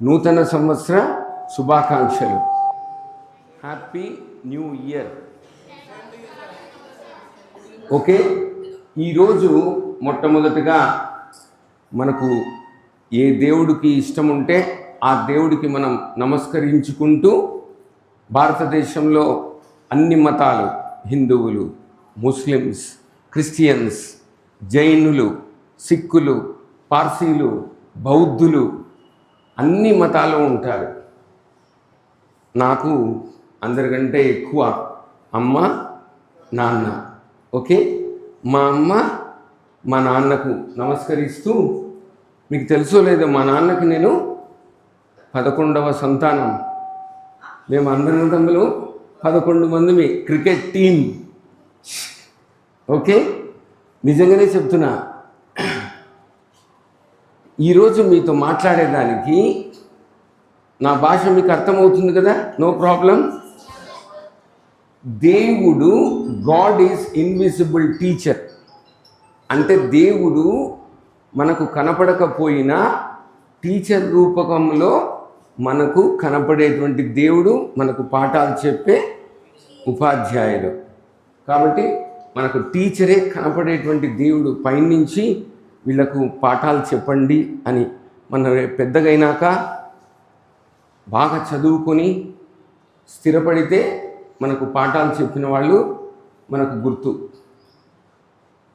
నూతన సంవత్సర శుభాకాంక్షలు. Happy new year. ఓకే, ఈరోజు మొట్టమొదటిగా మనకు ఏ దేవుడికి ఇష్టం ఉంటే ఆ దేవుడికి మనం నమస్కరించుకుంటూ, భారతదేశంలో అన్ని మతాలు, హిందువులు, ముస్లిమ్స్, క్రిస్టియన్స్, జైనులు, సిక్కులు, పార్సీలు, బౌద్ధులు, అన్ని మతాలు ఉంటారు. నాకు అందరికంటే ఎక్కువ అమ్మ, నాన్న. ఓకే, మా అమ్మ మా నాన్నకు నమస్కరిస్తూ, మీకు తెలుసో లేదో, మా నాన్నకి నేను 11వ సంతానం. మేము అందరం తమ్ములు 11 మందిమి, క్రికెట్ టీం. ఓకే, నిజంగానే చెప్తున్నా. ఈరోజు మీతో మాట్లాడేదానికి నా భాష మీకు అర్థమవుతుంది కదా, నో ప్రాబ్లం. దేవుడు, గాడ్ ఈజ్ ఇన్విజిబుల్ టీచర్. అంటే దేవుడు మనకు కనపడకపోయినా టీచర్ రూపకంలో మనకు కనపడేటువంటి దేవుడు, మనకు పాఠాలు చెప్పే ఉపాధ్యాయుడు. కాబట్టి మనకు టీచరే కనపడేటువంటి దేవుడు. పైనుంచి వీళ్ళకు పాఠాలు చెప్పండి అని, మన పెద్దగైనాక బాగా చదువుకొని స్థిరపడితే మనకు పాఠాలు చెప్పిన వాళ్ళు మనకు గుర్తు.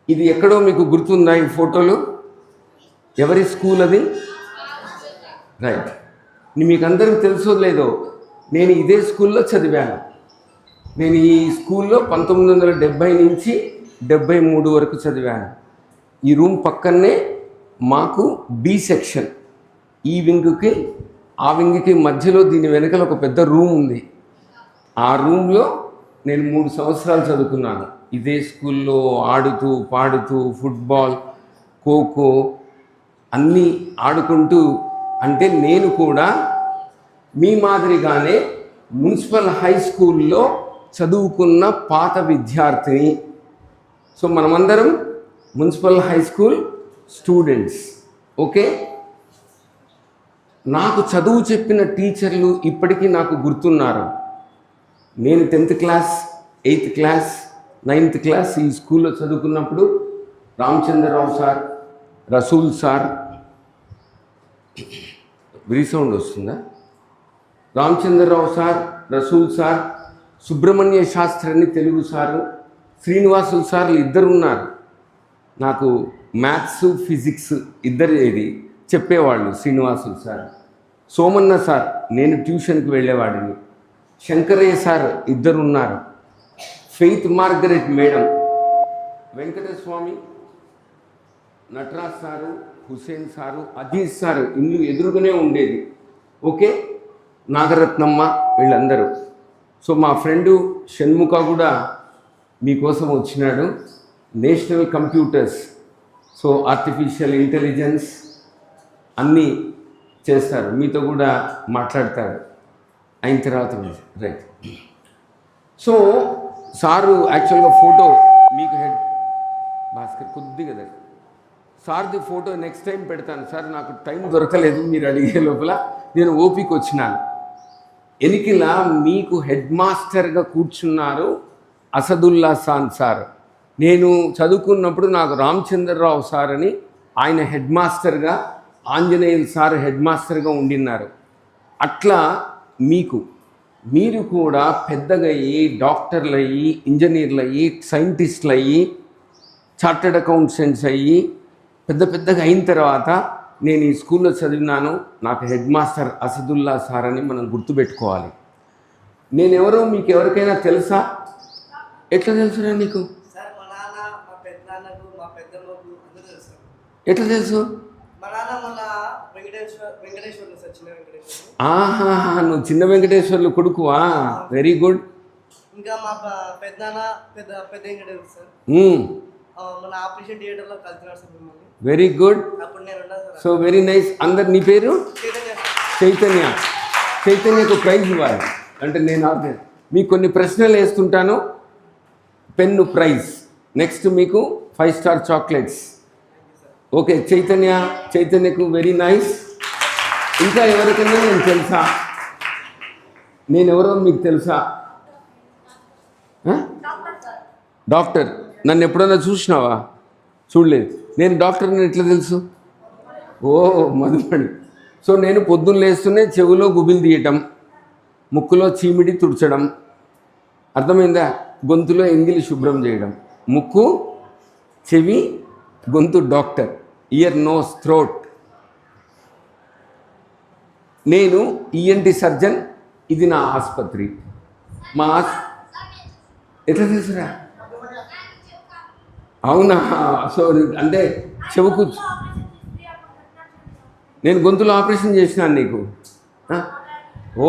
ఇది ఎక్కడో మీకు గుర్తుందా ఈ ఫోటోలు? ఎవరి స్కూల్ అది? రైట్. మీకు అందరికీ తెలుసో లేదో, నేను ఇదే స్కూల్లో చదివాను. నేను ఈ స్కూల్లో 1970 నుంచి 73 వరకు చదివాను. ఈ రూమ్ పక్కనే మాకు బి సెక్షన్. ఈ వింగ్కి ఆ వింగ్కి మధ్యలో దీని వెనకాల ఒక పెద్ద రూమ్ ఉంది. ఆ రూమ్లో నేను 3 సంవత్సరాలు చదువుకున్నాను. ఇదే స్కూల్లో ఆడుతూ పాడుతూ, ఫుట్బాల్, ఖోఖో అన్నీ ఆడుకుంటూ. అంటే నేను కూడా మీ మాదిరిగానే మున్సిపల్ హై స్కూల్లో చదువుకున్న పాత విద్యార్థిని. సో మనమందరం municipal high school students. Okay, నాకు చదువు చెప్పిన టీచర్లు ఇప్పటికీ నాకు గుర్తున్నారు. నేను 10th class, 8th class, 9th class ఈ స్కూల్లో చదువుకున్నప్పుడు Ramachandra Rao sir, Rasool sir, resound వస్తుందా? రామచంద్రరావు సార్, రసూల్ సార్, సుబ్రహ్మణ్య శాస్త్రి అని తెలుగు సారు, శ్రీనివాసులు సార్లు ఇద్దరు ఉన్నారు. నాకు మ్యాథ్స్, ఫిజిక్స్ ఇద్దరు చెప్పేవాళ్ళు. శ్రీనివాసులు సార్, సోమన్న సార్, నేను ట్యూషన్కి వెళ్ళేవాడిని. శంకరయ్య సార్ ఇద్దరు ఉన్నారు. Faith Margaret madam, Venkataswamy, Nataraj sir, Hussain sir, Aziz sir ఇల్లు ఎదురుగానే ఉండేది. ఓకే, నాగరత్నమ్మ, వీళ్ళందరూ. సో మా ఫ్రెండు షణ్ముఖ కూడా మీకోసం వచ్చినాడు. National computers, so artificial intelligence అన్నీ చేస్తారు. మీతో కూడా మాట్లాడతారు అయిన తర్వాత. రైట్. సో సారు యాక్చువల్గా ఫోటో మీకు హెడ్ భాస్కర్ కొద్దిగా దగ్గర, సార్ది ఫోటో నెక్స్ట్ టైం పెడతాను సార్. నాకు టైం దొరకలేదు మీరు అడిగే లోపల, నేను ఓపిక వచ్చినాను. ఎనికిలా మీకు హెడ్ మాస్టర్గా కూర్చున్నారు అసదుల్లా ఖాన్ సార్. నేను చదువుకున్నప్పుడు నాకు రామచంద్రరావు సార్ అని ఆయన హెడ్ మాస్టర్గా, ఆంజనేయులు సార్ హెడ్ మాస్టర్గా ఉండిన్నారు. అట్లా మీరు కూడా పెద్దగా అయ్యి, డాక్టర్లు అయ్యి, ఇంజనీర్లు అయ్యి, సైంటిస్టులు అయ్యి, చార్టెడ్ అకౌంటెంట్స్ అయ్యి పెద్దగా అయిన తర్వాత నేను ఈ స్కూల్లో చదివినాను. నాకు హెడ్ మాస్టర్ అసదుల్లా సార్ అని మనం గుర్తుపెట్టుకోవాలి. నేనెవరో మీకు ఎవరికైనా తెలుసా? ఎట్లా తెలుసురా నీకు? ఎట్లా తెలుసు? ఆహా, నువ్వు చిన్న వెంకటేశ్వర్లు కొడుకువా? Very good. ఇంకా మా very good. So very nice. అందరు నీ పేరు చైతన్య. చైతన్యకు ప్రైజ్ ఇవ్వాలి అంటే నేను మీకు కొన్ని ప్రశ్నలు వేస్తుంటాను. Pen prize. నెక్స్ట్ మీకు 5 స్టార్ చాక్లెట్స్. ఓకే, చైతన్యకు వెరీ నైస్. ఇంకా ఎవరికైనా నేను తెలుసా? నేను ఎవరో మీకు తెలుసా? డాక్టర్. నన్ను ఎప్పుడైనా చూసినావా? చూడలేదు. నేను డాక్టర్ని ఎట్లా తెలుసు? ఓ మధుమణి. సో నేను పొద్దున్న లేస్తూనే చెవిలో గుబిలు తీయటం, ముక్కులో చీమిడి తుడచడం, అర్థమైందా? గొంతులో ఎంగిలి శుభ్రం చేయడం. ముక్కు, చెవి, గొంతు డాక్టర్, ఇయర్, నోస్, థ్రోట్. నేను ఈఎన్టీ సర్జన్. ఇది నా ఆసుపత్రి. మా ఎట్లా తెలుసురా? అవునా? సో అంటే చెవుకు నేను గొంతులో ఆపరేషన్ చేసినాను నీకు.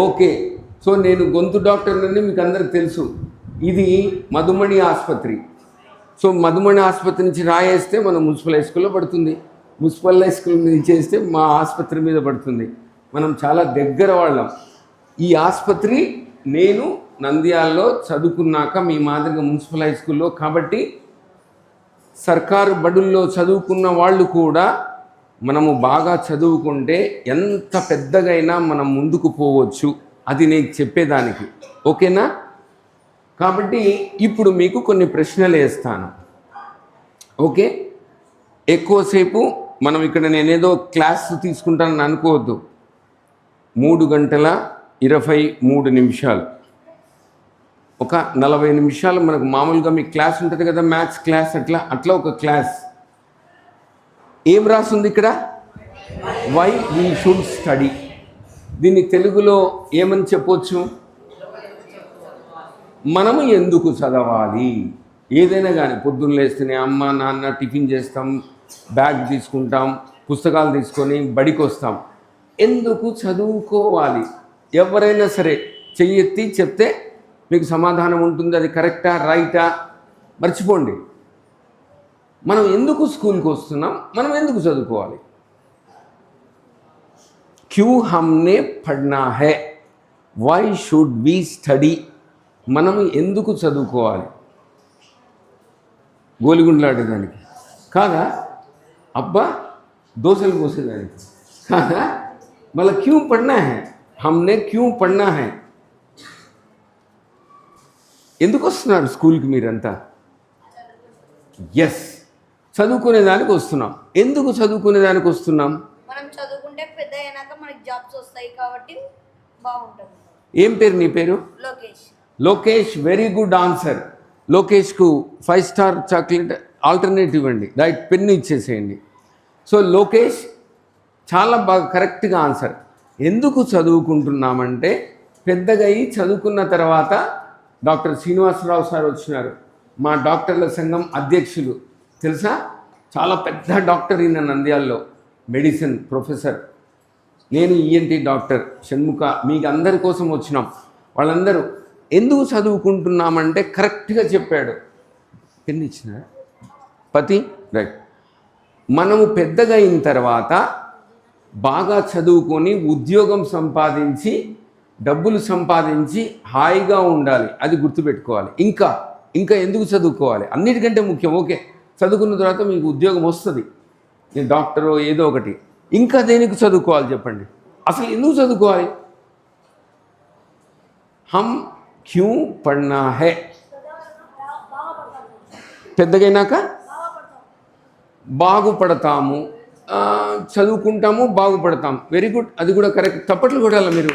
ఓకే. సో నేను గొంతు డాక్టర్ని మీకు అందరికి తెలుసు. ఇది మధుమణి ఆసుపత్రి. సో మధుమణి ఆసుపత్రి నుంచి రాయేస్తే మనం మున్సిపల్ హై స్కూల్లో పడుతుంది, మున్సిపల్ హై స్కూల్ నుంచి చేస్తే మా ఆసుపత్రి మీద పడుతుంది. మనం చాలా దగ్గర వాళ్ళం. ఈ ఆసుపత్రి నేను నంద్యాలలో చదువుకున్నాక మీ మాదిరిగా మున్సిపల్ హై స్కూల్లో, కాబట్టి సర్కారు బడుల్లో చదువుకున్న వాళ్ళు కూడా మనము బాగా చదువుకుంటే ఎంత పెద్దగైనా మనం ముందుకు పోవచ్చు. అది నేను చెప్పేదానికి. ఓకేనా? కాబట్టి ఇప్పుడు మీకు కొన్ని ప్రశ్నలు వేస్తాను. ఓకే? ఎక్కువసేపు మనం ఇక్కడ నేనేదో క్లాస్ తీసుకుంటానని అనుకోవద్దు. 3 గంటల 23 నిమిషాలు, ఒక 40 నిమిషాలు మనకు మామూలుగా మీ క్లాస్ ఉంటుంది కదా, మ్యాథ్స్ క్లాస్, అట్లా ఒక క్లాస్. ఏం రాస్తుంది ఇక్కడ? Why we should study. దీన్ని తెలుగులో ఏమని చెప్పొచ్చు? మనము ఎందుకు చదవాలి? ఏదైనా కానీ పొద్దున్న లేస్తేనే అమ్మ నాన్న టిఫిన్ చేస్తాం, బ్యాగ్ తీసుకుంటాం, పుస్తకాలు తీసుకొని బడికి వస్తాం. ఎందుకు చదువుకోవాలి? ఎవరైనా సరే చెయ్యెత్తి చెప్తే మీకు సమాధానం ఉంటుంది. అది కరెక్టా రైటా మర్చిపోండి. మనం ఎందుకు స్కూల్కి వస్తున్నాం? మనం ఎందుకు చదువుకోవాలి? క్యూ హమ్నే పడ్నా హై, వై షుడ్ వి స్టడీ. మనము ఎందుకు చదువుకోవాలి? గోలిగుండ్లాడేదానికి కాదా? అబ్బా దోశలు పోసేదానికి కాదా? మళ్ళీ క్యూ పడ్నా హై, హమ్నే క్యూ పడ్నా హై. ఎందుకు వస్తున్నారు స్కూల్కి మీరంతా? ఎస్, చదువుకునేదానికి వస్తున్నాం. ఎందుకు చదువుకునేదానికి వస్తున్నాం? మనం చదువుకుంటే పెద్ద అయినాక మనకి జాబ్స్ వస్తాయి కాబట్టి బాగుంటుంది. ఏం పేరు నీ పేరు? Lokesh. Lokesh, very good answer. లోకేష్కు 5 స్టార్ చాక్లెట్ ఆల్టర్నేటివ్ అండి, రైట్, పెన్ను ఇచ్చేసేయండి. సో లోకేష్ చాలా బాగా కరెక్ట్గా ఆన్సర్. ఎందుకు చదువుకుంటున్నామంటే పెద్దగా అయ్యి చదువుకున్న తర్వాత డాక్టర్ శ్రీనివాసరావు సార్ వచ్చినారు, మా డాక్టర్ల సంఘం అధ్యక్షులు తెలుసా? చాలా పెద్ద డాక్టర్ ఈయన నంద్యాలలో, మెడిసిన్ ప్రొఫెసర్. నేను ఈఎన్టీ డాక్టర్ షణ్ముఖ. మీకు అందరి కోసం వచ్చినాం. వాళ్ళందరూ ఎందుకు చదువుకుంటున్నామంటే కరెక్ట్గా చెప్పాడు. పెన్ను ఇచ్చిన పతి, రైట్. మనము పెద్దగా అయిన తర్వాత బాగా చదువుకొని ఉద్యోగం సంపాదించి డబ్బులు సంపాదించి హాయిగా ఉండాలి. అది గుర్తుపెట్టుకోవాలి. ఇంకా ఎందుకు చదువుకోవాలి? అన్నిటికంటే ముఖ్యం. ఓకే, చదువుకున్న తర్వాత మీకు ఉద్యోగం వస్తుంది, నేను డాక్టరో ఏదో ఒకటి. ఇంకా దేనికి చదువుకోవాలి చెప్పండి? అసలు ఎందుకు చదువుకోవాలి? హమ్ క్యూ పడ్నా హై. పెద్దగైనాక బాగుపడతాము, చదువుకుంటాము, బాగుపడతాం. వెరీ గుడ్, అది కూడా కరెక్ట్. తప్పట్లు కొట్టాలి మీరు.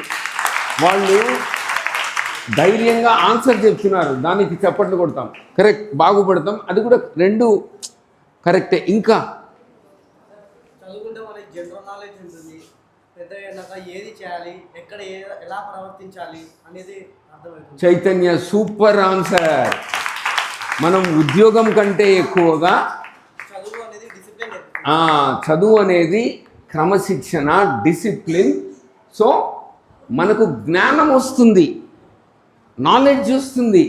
వాళ్ళు ధైర్యంగా ఆన్సర్ చెప్తున్నారు, దానికి చప్పట్లు కొడతాం. కరెక్ట్, బాగుపడతాం, అది కూడా రెండు కరెక్టే. ఇంకా చదువుకుంటే మనకి జనరల్ నాలెడ్జ్ ఉంటుంది. పెద్దగా ఏది చేయాలి, ఎక్కడ ఎలా ప్రవర్తించాలి అనేది అర్థమవుతుంది. Chaitanya, super answer. మనం ఉద్యోగం కంటే ఎక్కువగా చదువు అనేది క్రమశిక్షణ, డిసిప్లిన్. సో మనకు జ్ఞానం వస్తుంది, నాలెడ్జ్ వస్తుంది,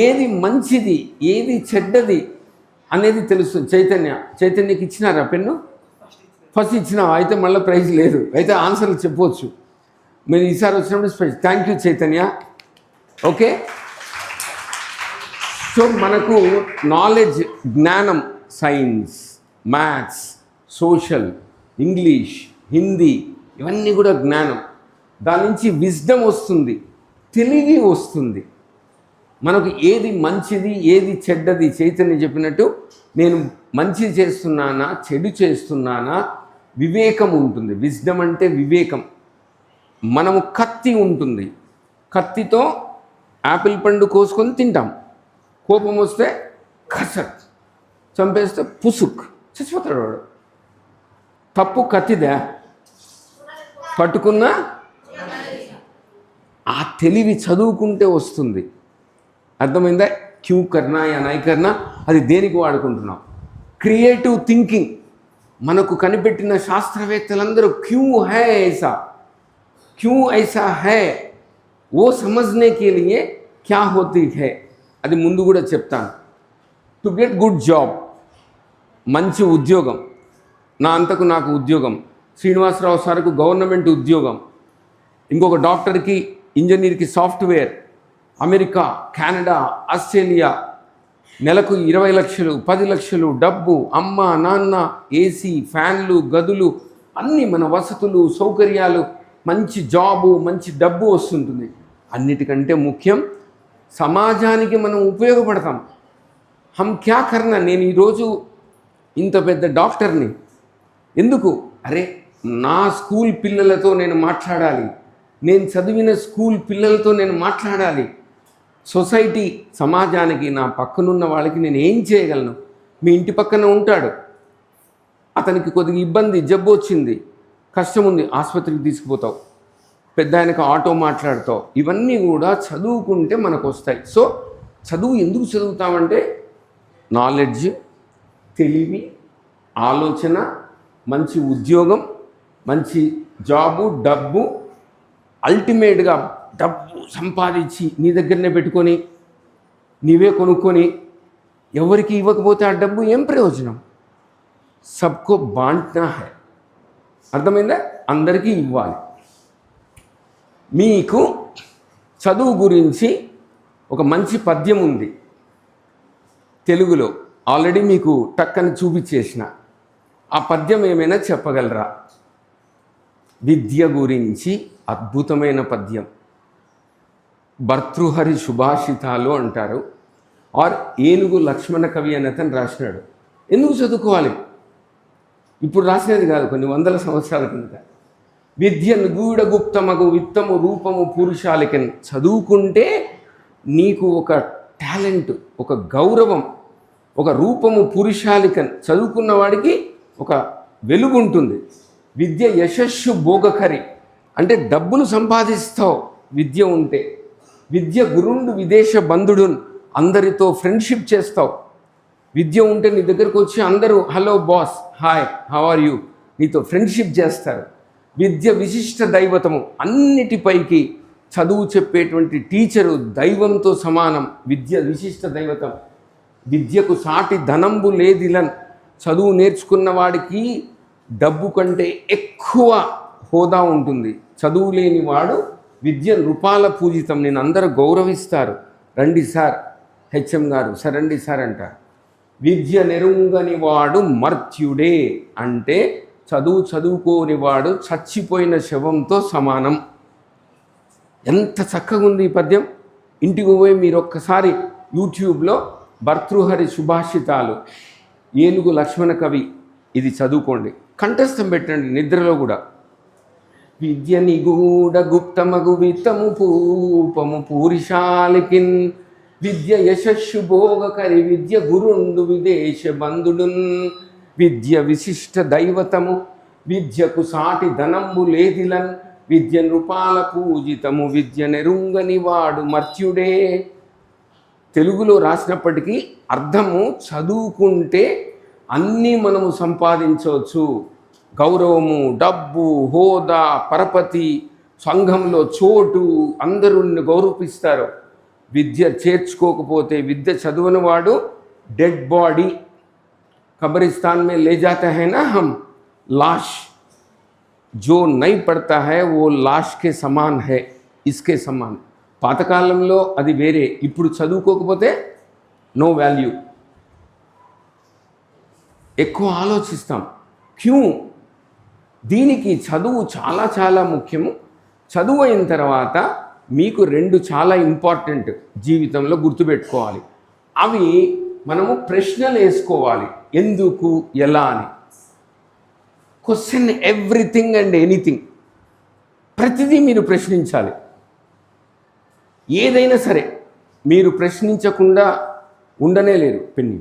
ఏది మంచిది ఏది చెడ్డది అనేది తెలుస్తుంది. చైతన్యకి ఇచ్చినారా పెన్ను? ఫస్ట్ ఇచ్చినావా? అయితే మళ్ళీ ప్రైజ్ లేదు, అయితే ఆన్సర్లు చెప్పవచ్చు. మీరు ఈసారి వచ్చినప్పుడు special. Thank you Chaitanya. Okay, so మనకు నాలెడ్జ్, జ్ఞానం, science, maths, social, English, Hindi, ఇవన్నీ కూడా జ్ఞానం. దాని నుంచి విజ్డమ్ వస్తుంది, తెలివి వస్తుంది. మనకు ఏది మంచిది ఏది చెడ్డది, చైతన్య చెప్పినట్టు నేను మంచి చేస్తున్నానా చెడు చేస్తున్నానా, వివేకం ఉంటుంది. విజ్డమ్ అంటే వివేకం. మనము కత్తి ఉంటుంది, కత్తితో యాపిల్ పండు కోసుకొని తింటాం. కోపం వస్తే ఖసక్, చంపేస్తే పుసుక్, చచ్చిపోతాడు వాడు. తప్పు కత్తిదే, పట్టుకున్నా ఆ తెలివి చదువుకుంటే వస్తుంది. అర్థమైందా? క్యూ కర్నా యా నై కర్నా, అది దేనికి వాడుకుంటున్నాం? Creative thinking. మనకు కనిపెట్టిన శాస్త్రవేత్తలందరూ క్యూ హై ఐసా, క్యూ ఐసా హై, ఓ సమజ్నే కే లియే క్యా హోతీ హై, అది ముందు కూడా చెప్తాను. టు గెట్ గుడ్ జాబ్, మంచి ఉద్యోగం. నాకు ఉద్యోగం, శ్రీనివాసరావు సార్కు గవర్నమెంట్ ఉద్యోగం, ఇంకొక డాక్టర్కి ఇంజనీర్కి సాఫ్ట్వేర్, అమెరికా, కెనడా, ఆస్ట్రేలియా, నెలకు 20 లక్షలు 10 లక్షలు డబ్బు, అమ్మ నాన్న, ఏసీ, ఫ్యాన్లు, గదులు, అన్నీ మన వసతులు సౌకర్యాలు, మంచి జాబు, మంచి డబ్బు వస్తుంటుంది. అన్నిటికంటే ముఖ్యం సమాజానికి మనం ఉపయోగపడతాం. హమ్ క్యా కర్నా, నేను ఈరోజు ఇంత పెద్ద డాక్టర్ని ఎందుకు? అరే నా స్కూల్ పిల్లలతో నేను మాట్లాడాలి, నేను చదివిన స్కూల్ పిల్లలతో నేను మాట్లాడాలి. సొసైటీ, సమాజానికి, నా పక్కనున్న వాళ్ళకి నేను ఏం చేయగలను? మీ ఇంటి పక్కన ఉంటాడు, అతనికి కొద్దిగా ఇబ్బంది, జబ్బు వచ్చింది, కష్టం ఉంది, ఆసుపత్రికి తీసుకుపోతావు, పెద్ద ఆయనకు ఆటో మాట్లాడతావు. ఇవన్నీ కూడా చదువుకుంటే మనకు వస్తాయి. సో చదువు ఎందుకు చదువుతామంటే నాలెడ్జ్, తెలివి, ఆలోచన, మంచి ఉద్యోగం, మంచి జాబు, డబ్బు, అల్టిమేట్గా డబ్బు సంపాదించి నీ దగ్గరనే పెట్టుకొని నీవే కొనుక్కొని ఎవరికి ఇవ్వకపోతే ఆ డబ్బు ఏం ప్రయోజనం? సబ్కో బాంట్నా హై. అర్థమైందా? అందరికీ ఇవ్వాలి. మీకు చదువు గురించి ఒక మంచి పద్యం ఉంది తెలుగులో, ఆల్రెడీ మీకు టక్కని చూపించేసిన. ఆ పద్యం ఏమైనా చెప్పగలరా? విద్య గురించి అద్భుతమైన పద్యం, భర్తృహరి సుభాషితాలు అంటారు. ఆర్ ఏనుగు లక్ష్మణ కవి అని అతను రాసినాడు. ఎందుకు చదువుకోవాలి? ఇప్పుడు రాసినది కాదు, కొన్ని వందల సంవత్సరాల కింద. విద్య నిగూఢ గుప్తమగు విత్తము రూపము పురుషాలికన్. చదువుకుంటే నీకు ఒక టాలెంట్, ఒక గౌరవం, ఒక రూపము పురుషాలికన్. చదువుకున్న వాడికి ఒక వెలుగు ఉంటుంది. విద్య యశస్సు భోగకరి, అంటే డబ్బులు సంపాదిస్తావు విద్య ఉంటే. విద్య గురుండు విదేశ బంధుడున్, అందరితో ఫ్రెండ్షిప్ చేస్తావు. విద్య ఉంటే నీ దగ్గరకు వచ్చి అందరూ hello boss, hi, how are you, నీతో ఫ్రెండ్షిప్ చేస్తారు. విద్య విశిష్ట దైవతము, అన్నిటిపైకి చదువు చెప్పేటువంటి టీచరు దైవంతో సమానం. విద్య విశిష్ట దైవతం. విద్యకు సాటి ధనంబు లేదిలన్. చదువు నేర్చుకున్న వాడికి డబ్బు కంటే ఎక్కువ హోదా ఉంటుంది. చదువు లేని వాడు విద్య రూపాల పూజితం, నేను అందరూ గౌరవిస్తారు. రండి సార్, హెచ్ఎం గారు, సార్ రండి సార్ అంటారు. విద్య నెరుంగని వాడు మర్త్యుడే, అంటే చదువుకోని వాడు చచ్చిపోయిన శవంతో సమానం. ఎంత చక్కగా ఉంది ఈ పద్యం. ఇంటికి పోయి మీరు ఒక్కసారి యూట్యూబ్లో భర్తృహరి సుభాషితాలు, ఏనుగు లక్ష్మణ కవి, ఇది చదువుకోండి, కంఠస్థం పెట్టండి నిద్రలో కూడా. విద్య నిగూఢ గుప్తమగు విత్తము పూపము పూరిశాలికిన్. విద్య యశస్సు భోగకరి విద్య గురుండు విదేశ బంధుడున్. విద్య విశిష్ట దైవతము విద్యకు సాటి ధనంబు లేదిలన్. విద్య నృపాల పూజితము విద్య నెరుంగని వాడు మర్త్యుడే. తెలుగులో రాసినప్పటికీ అర్థము చదువుకుంటే అన్నీ మనము సంపాదించవచ్చు. గౌరవము, డబ్బు, హోదా, పరపతి, సంఘంలో చోటు, అందరూ గౌరవిస్తారు. విద్య చేర్చుకోకపోతే, విద్య చదువుని వాడు డెడ్ బాడీ, కబ్రిస్తాన్ में ले जाता है ना हम लाश, जो नहीं पढ़ता है वो लाश के समान है, इसके समान. పాతకాలంలో అది వేరే, ఇప్పుడు చదువుకోకపోతే నో వాల్యూ. ఎక్కువ ఆలోచిస్తాం. క్యూ దీనికి చదువు చాలా చాలా ముఖ్యము. చదువు అయిన తర్వాత మీకు 2 చాలా ఇంపార్టెంట్ జీవితంలో గుర్తుపెట్టుకోవాలి. అవి మనము ప్రశ్నలు వేసుకోవాలి, ఎందుకు, ఎలా అని. Question everything and anything. ప్రతిదీ మీరు ప్రశ్నించాలి. ఏదైనా సరే మీరు ప్రశ్నించకుండా ఉండనే లేరు పెన్ని.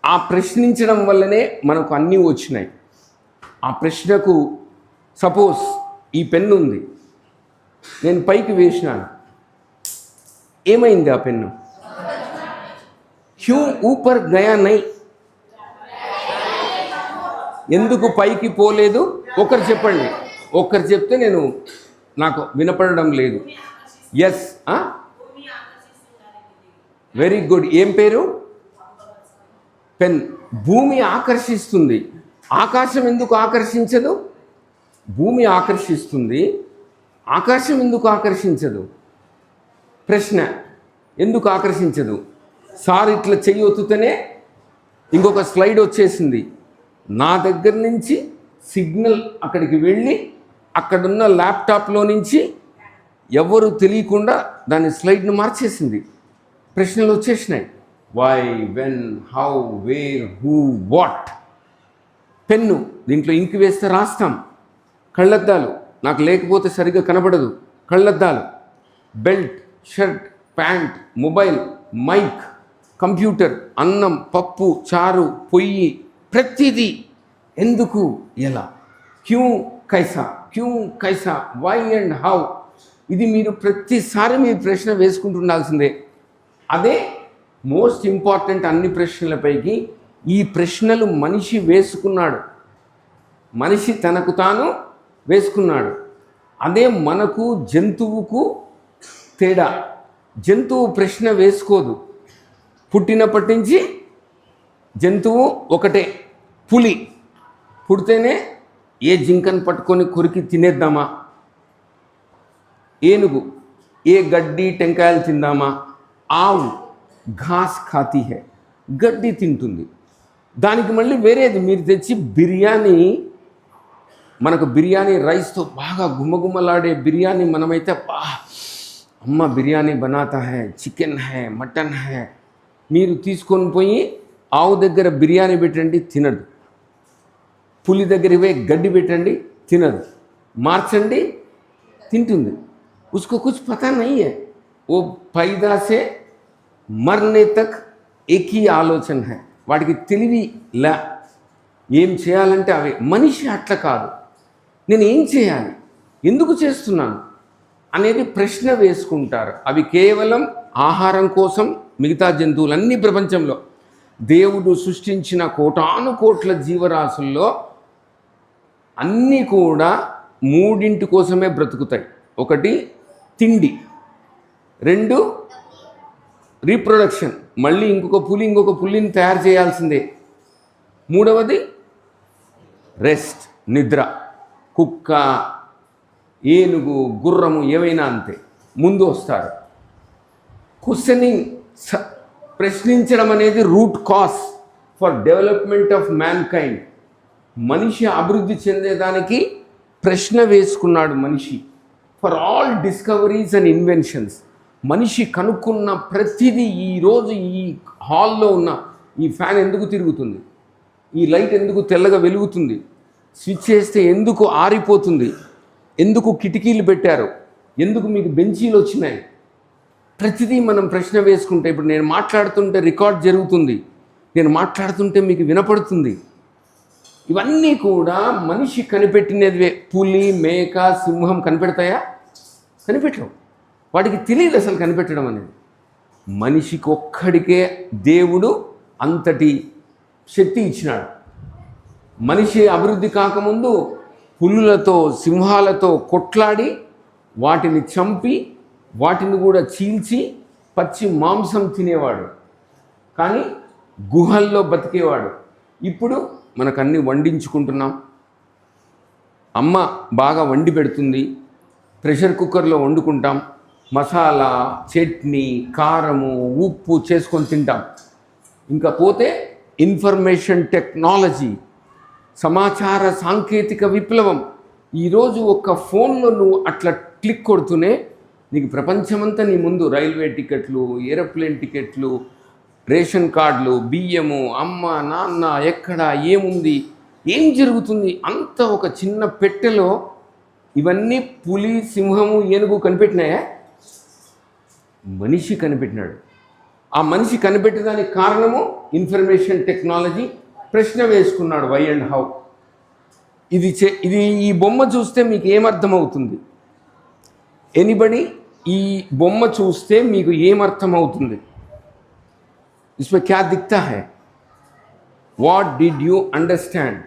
ఆ ప్రశ్నించడం వల్లనే మనకు అన్నీ వచ్చినాయి. ఆ ప్రశ్నకు సపోజ్ ఈ పెన్ను ఉంది, నేను పైకి వేసినాను, ఏమైంది ఆ పెన్ను? క్యూ ఊపర్ గయా నై, ఎందుకు పైకి పోలేదు? ఒకరు చెప్పండి, ఒకరు చెప్తే నాకు వినపడడం లేదు. Yes, very good. ఏం పేరు? పెన్. భూమి ఆకర్షిస్తుంది, ఆకాశం ఎందుకు ఆకర్షించదు? భూమి ఆకర్షిస్తుంది, ఆకాశం ఎందుకు ఆకర్షించదు? ప్రశ్న, ఎందుకు ఆకర్షించదు? సార్ ఇట్లా చెయ్యి ఒత్తుతేనే ఇంకొక స్లైడ్ వచ్చేసింది. నా దగ్గర నుంచి సిగ్నల్ అక్కడికి వెళ్ళి అక్కడున్న ల్యాప్టాప్లో నుంచి ఎవరు తెలియకుండా దాని స్లైడ్ను మార్చేసింది. ప్రశ్నలు వచ్చేసినాయి. Why, when, how, where, who, what. Pen, దీంట్లో ఇంకు వేస్తే రాస్తాం. కళ్ళద్దాలు, నాకు లేకపోతే సరిగ్గా కనబడదు, కళ్ళద్దాలు. Belt, shirt, pant, mobile, mike, computer, అన్నం, పప్పు, చారు, పొయ్యి, ప్రతిదీ ఎందుకు, ఎలా. క్యూ కైసా, క్యూ కైసా, వై అండ్ హౌ. ఇది మీరు ప్రతిసారి మీరు ప్రశ్న వేసుకుంటుండాల్సిందే. అదే మోస్ట్ ఇంపార్టెంట్ అన్ని ప్రశ్నలపైకి. ఈ ప్రశ్నలు మనిషి వేసుకున్నాడు, మనిషి తనకు తాను వేసుకున్నాడు. అదే మనకు జంతువుకు తేడా. జంతువు ప్రశ్న వేసుకోదు. పుట్టినప్పటి నుంచి జంతువు ఒకటే. పులి పుడితేనే ఏ జింకను పట్టుకొని కొరికి తినేద్దామా, ఏనుగు ఏ గడ్డి టెంకాయలు తిందామా, ఆవు ఘాస్ ఖాతీ హై, గడ్డి తింటుంది. దానికి మళ్ళీ వేరేది మీరు తెచ్చి బిర్యానీ, మనకు బిర్యానీ రైస్తో బాగా గుమ్మగుమ్మలాడే బిర్యానీ మనమైతే అమ్మ బిర్యానీ బనాతా హై, చికెన్ హై, మటన్ హై. మీరు తీసుకొని పోయి ఆవు దగ్గర బిర్యానీ పెట్టండి, తినదు. పులి దగ్గర ఇవే గడ్డి పెట్టండి, తినదు. మార్చండి, తింటుంది. उसको कुछ पता नहीं है, वो पैदा से మర్నే తక్ ఏకీ ఆలోచన హై. వాడికి తెలివి లే, ఏం చేయాలంటే అవే. మనిషి అట్లా కాదు. నేను ఏం చేయాలి, ఎందుకు చేస్తున్నాను అనేది ప్రశ్న వేసుకుంటారు. అవి కేవలం ఆహారం కోసం. మిగతా జంతువులన్నీ ప్రపంచంలో దేవుడు సృష్టించిన కోటాను కోట్ల జీవరాశుల్లో అన్నీ కూడా 3 కోసమే బ్రతుకుతాయి. 1 తిండి, 2 రీప్రొడక్షన్, మళ్ళీ ఇంకొక పులిని తయారు చేయాల్సిందే. 3వది రెస్ట్, నిద్ర. కుక్క, ఏనుగు, గుర్రము ఏవైనా అంతే, ముందు వస్తారు. క్వశ్చనింగ్, ప్రశ్నించడం అనేది root cause for development of man kind. మనిషి అభివృద్ధి చెందేదానికి ప్రశ్న వేసుకున్నాడు మనిషి. For all discoveries and inventions, మనిషి కనుక్కున్న ప్రతిదీ. ఈరోజు ఈ హాల్లో ఉన్న ఈ ఫ్యాన్ ఎందుకు తిరుగుతుంది, ఈ లైట్ ఎందుకు తెల్లగా వెలుగుతుంది, స్విచ్ చేస్తే ఎందుకు ఆరిపోతుంది, ఎందుకు కిటికీలు పెట్టారు, ఎందుకు మీకు బెంచీలు వచ్చినాయి, ప్రతిదీ మనం ప్రశ్న వేసుకుంటే. ఇప్పుడు నేను మాట్లాడుతుంటే రికార్డ్ జరుగుతుంది, నేను మాట్లాడుతుంటే మీకు వినపడుతుంది. ఇవన్నీ కూడా మనిషి కనిపెట్టినదివే. పులి, మేక, సింహం కనిపెడతాయా? కనిపెట్టవు. వాటికి తెలియదు అసలు కనిపెట్టడం అనేది. మనిషికి ఒక్కడికే దేవుడు అంతటి శక్తి ఇచ్చినాడు. మనిషి అభివృద్ధి కాకముందు పులులతో, సింహాలతో కొట్లాడి వాటిని చంపి వాటిని కూడా చీల్చి పచ్చి మాంసం తినేవాడు. కానీ గుహల్లో బతికేవాడు. ఇప్పుడు మనకన్నీ వండించుకుంటున్నాం. అమ్మ బాగా వండి పెడుతుంది, ప్రెషర్ కుక్కర్లో వండుకుంటాం. మసాలా, చట్నీ, కారము, ఉప్పు చేసుకొని తింటాం. ఇంకా పోతే ఇన్ఫర్మేషన్ టెక్నాలజీ, సమాచార సాంకేతిక విప్లవం. ఈరోజు ఒక్క ఫోన్లో నువ్వు అట్లా క్లిక్ కొడుతూనే నీకు ప్రపంచమంతా నీ ముందు. రైల్వే టికెట్లు, ఏరోప్లేన్ టికెట్లు, రేషన్ కార్డులు, బియ్యము, అమ్మ నాన్న ఎక్కడ ఏముంది, ఏం జరుగుతుంది అంత ఒక చిన్న పెట్టెలో. ఇవన్నీ పులి, సింహము, ఏనుగు కనిపెట్టినాయా? మనిషి కనిపెట్టినాడు. ఆ మనిషి కనిపెట్టడానికి కారణము ఇన్ఫర్మేషన్ టెక్నాలజీ. ప్రశ్న వేసుకున్నాడు, వై అండ్ హౌ. ఇది ఈ బొమ్మ చూస్తే మీకు ఏమర్థమవుతుంది? ఎనీబడి ఈ బొమ్మ చూస్తే మీకు ఏమర్థమవుతుంది? इसमें क्या दिखता है? What did you understand?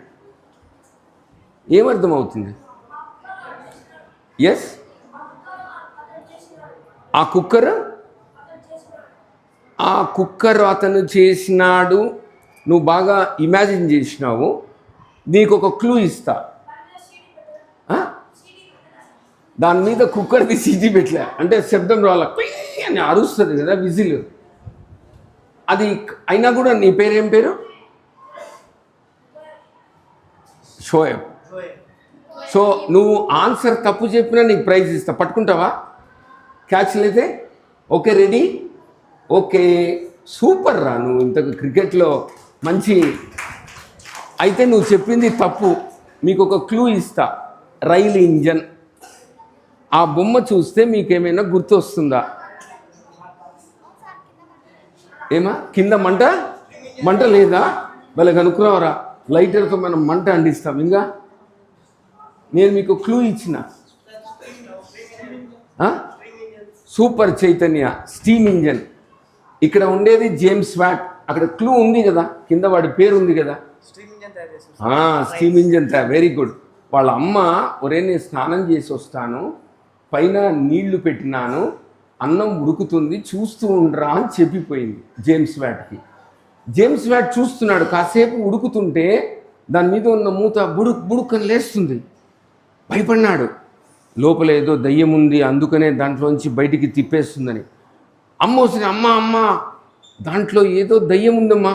ఏమర్థమవుతుంది? ఎస్, ఆ కుక్కర్ అతను చేసినాడు. నువ్వు బాగా ఇమాజిన్ చేసినావు. నీకు ఒక క్లూ ఇస్తా. దాని మీద కుక్కర్ది సీజీ పెట్టలే అంటే శబ్దం రావాల, అని అరుస్తుంది కదా విజిల్. అది అయినా కూడా నీ పేరు ఏం పేరు? షోయబ్. సో నువ్వు ఆన్సర్ తప్పు చెప్పినా నీకు ప్రైజ్ ఇస్తా. పట్టుకుంటావా? క్యాచ్ లేదే? Okay, ready? ఓకే, సూపర్ రా. నువ్వు ఇంతకు క్రికెట్లో మంచి. అయితే నువ్వు చెప్పింది తప్పు. మీకు ఒక క్లూ ఇస్తా. రైలు ఇంజన్. ఆ బొమ్మ చూస్తే మీకేమైనా గుర్తు వస్తుందా? ఏమా కింద మంట లేదా? వాళ్ళకి అనుకున్నావరా, లైటర్తో మనం మంట అందిస్తాం. ఇంకా నేను మీకు క్లూ ఇచ్చిన. Super Chaitanya, steam engine. ఇక్కడ ఉండేది జేమ్స్ వాట్. అక్కడ క్లూ ఉంది కదా, కింద వాడి పేరు ఉంది కదా, స్టీమ్ ఇంజన్. Very good. వాళ్ళ అమ్మ, ఒరే నేను స్నానం చేసి వస్తాను, పైన నీళ్లు పెట్టినాను, అన్నం ఉడుకుతుంది, చూస్తూ ఉండరా అని చెప్పిపోయింది జేమ్స్ వాట్కి. జేమ్స్ వాట్ చూస్తున్నాడు. కాసేపు ఉడుకుతుంటే దాని మీద ఉన్న మూత బుడుక్కని లేస్తుంది. భయపడినాడు. లోపల ఏదో దయ్యం ఉంది, అందుకనే దాంట్లోంచి బయటికి తిప్పేస్తుందని. అమ్మ దాంట్లో ఏదో దయ్యం ఉందమ్మా,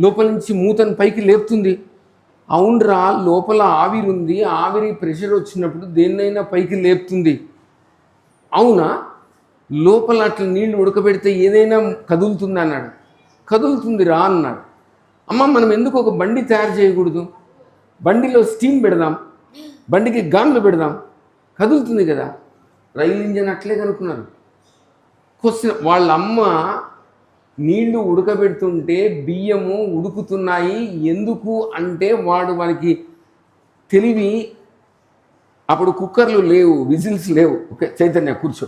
లోపల నుంచి మూతను పైకి లేపుతుంది. అవునరా, లోపల ఆవిరి ఉంది, ఆవిరి ప్రెషర్ వచ్చినప్పుడు దేన్నైనా పైకి లేపుతుంది. అవునా? లోపల అట్లా నీళ్లు ఉడకబెడితే ఏదైనా కదులుతుంది అన్నాడు. కదులుతుంది రా అన్నాడు. అమ్మ మనం ఎందుకు ఒక బండి తయారు చేయకూడదు? బండిలో స్టీమ్ పెడదాం, బండికి గాన్లు పెడదాం, కదులుతుంది కదా. రైలు ఇంజన్ అట్లే కనుక్కున్నారు. క్వశ్చన్, వాళ్ళ అమ్మ నీళ్లు ఉడకబెడుతుంటే బియ్యము ఉడుకుతున్నాయి ఎందుకు అంటే వానికి తెలివి. అప్పుడు కుక్కర్లు లేవు, విజిల్స్ లేవు. ఓకే చైతన్య కూర్చో.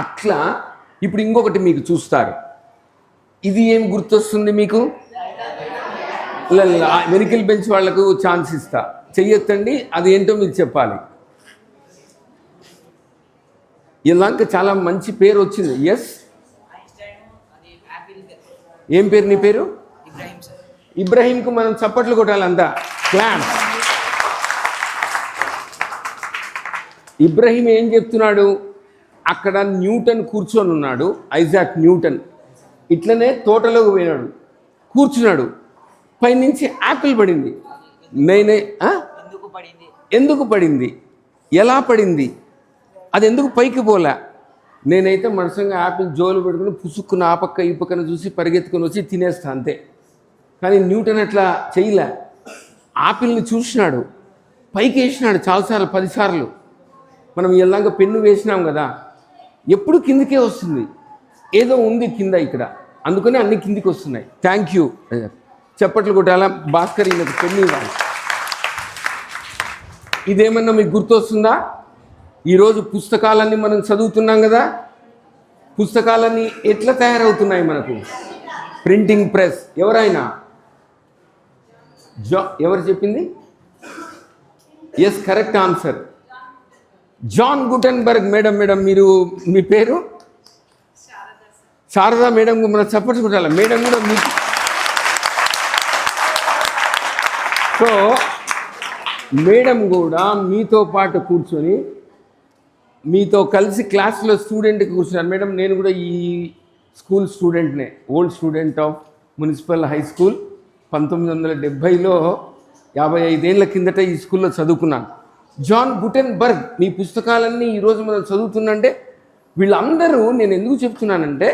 అట్లా ఇప్పుడు ఇంకొకటి మీకు చూస్తారు. ఇది ఏం గుర్తొస్తుంది మీకు? వెహికల్ బెంచ్ వాళ్లకు ఛాన్స్ ఇస్తా. చెయ్యొద్దండి, అది ఏంటో మీరు చెప్పాలి. ఇలాంటి చాలా మంచి పేరు వచ్చింది. ఎస్, ఏం పేరు నీ పేరు? ఇబ్రాహీంకు మనం చప్పట్లు కొట్టాలంతా. క్లాప్స్. ఇబ్రాహీం ఏం చెప్తున్నాడు? అక్కడ న్యూటన్ కూర్చొని ఉన్నాడు, ఐజాక్ న్యూటన్. ఇట్లనే తోటలోకి పోయినాడు, కూర్చున్నాడు. పైనుంచి యాపిల్ పడింది. ఎందుకు పడింది? ఎలా పడింది? అది ఎందుకు పైకి పోలే? నేనైతే మనసంగా యాపిల్ జోలు పెట్టుకుని పుసుక్కున్న ఆ పక్క ఈ పక్కన చూసి పరిగెత్తుకొని వచ్చి తినేస్తా అంతే. కానీ న్యూటన్ అట్లా చేయలే. ఆపిల్ని చూసినాడు, పైకి వేసినాడు చాలాసార్లు, 10 సార్లు. మనం ఎలాగ పెన్ను వేసినాం కదా, ఎప్పుడు కిందికే వస్తుంది. ఏదో ఉంది కింద ఇక్కడ, అందుకని అన్ని కిందికి వస్తున్నాయి. Thank you. చప్పట్లు కొట్టాలా? భాస్కర్ ఈయనకు పెన్ను ఇవ్వాలి. ఇదేమన్నా మీకు గుర్తొస్తుందా? ఈరోజు పుస్తకాలన్నీ మనం చదువుతున్నాం కదా, పుస్తకాలన్నీ ఎట్లా తయారవుతున్నాయి మనకు? Printing press. ఎవరైనా ఎవరు చెప్పింది? Yes, correct answer. John Gutenberg. Madam మీరు మీ పేరు? శారదా మేడం. మనం చప్పట్లు కొట్టాలి. మేడం కూడా మీకు. సో మేడం కూడా మీతో పాటు కూర్చొని మీతో కలిసి క్లాస్లో స్టూడెంట్కి కూర్చున్నారు. మేడం నేను కూడా ఈ స్కూల్ స్టూడెంట్నే, old student of municipal high school. 1970లో 55 ఏళ్ల కిందట ఈ స్కూల్లో చదువుకున్నాను. జాన్ గుటెన్బర్గ్ మీ పుస్తకాలన్నీ ఈరోజు మనం చదువుతున్నంటే వీళ్ళందరూ నేను ఎందుకు చెప్తున్నానంటే